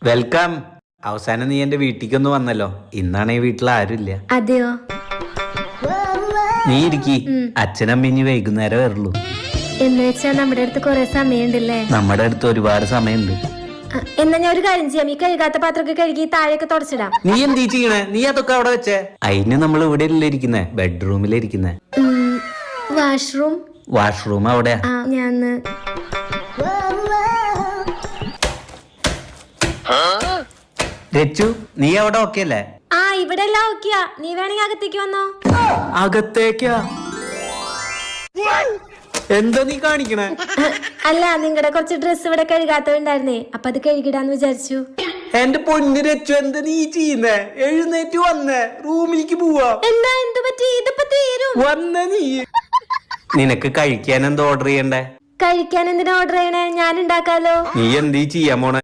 Welcome. അവസാനം നീ എന്റെ വീട്ടിലേക്കൊന്ന് വന്നല്ലോ. ഇന്നാണ് ഈ വീട്ടിൽ ആരുമില്ല. അതെയോ? നീ ഇരിക്കി. അച്ഛനമ്മ ഇനി വൈകുന്നേരം വരുള്ളൂ. എന്ന് വെച്ചാ നമ്മുടെ അടുത്ത് കൊറേ സമയമുണ്ടല്ലേ? നമ്മുടെ അടുത്ത് ഒരുപാട് സമയമുണ്ട്. എന്നാ ഞാൻ ഒരു കാര്യം ചെയ്യാം, ഈ കഴുകാത്ത പാത്രമൊക്കെ കഴുകി താഴെയൊക്കെ തുടച്ചിടാം. നീ എന്തീ ചെയ്യണേ? നീ അതൊക്കെ അവിടെ വെച്ചേ. അതിന് നമ്മൾ ഇവിടെ അല്ലേ ഇരിക്കുന്നേ, ബെഡ്റൂമിലിരിക്കുന്നേ. വാഷ്റൂം? വാഷ്റൂം അവിടെയാ. ഞാൻ രച്ചു, നീ അവിടെ ഓക്കെ അല്ലേ? ഇവിടെ എല്ലാം ഓക്കെയാ. നീ വേണമെങ്കിൽ അകത്തേക്ക് വന്നോ. അകത്തേക്കാ? എന്താ നീ കാണിക്കണേ? അല്ല, നിങ്ങളുടെ കുറച്ച് ഡ്രസ് ഇവിടെ കഴുകാത്തതുണ്ടായിരുന്നേ, അപ്പൊ അത് കഴുകിടാന്ന് വിചാരിച്ചു. എന്റെ പൊന്നു രച്ചു, എന്താ നീ ചെയ്യുന്നേ? എഴുന്നേറ്റ് വന്നേ, റൂമിലേക്ക് പോവാ. എന്താ? എന്ത് പറ്റി? ഇതിപ്പോ തീരും. വന്ന നീ. നിനക്ക് കഴിക്കാൻ എന്താ ഓർഡർ ചെയ്യണ്ടേ? കഴിക്കാൻ എന്തിനാ ഓർഡർ ചെയ്യണേ? ഞാൻ ഉണ്ടാക്കാലോ. നീ എന്തീ ചെയ്യാൻ പോണേ?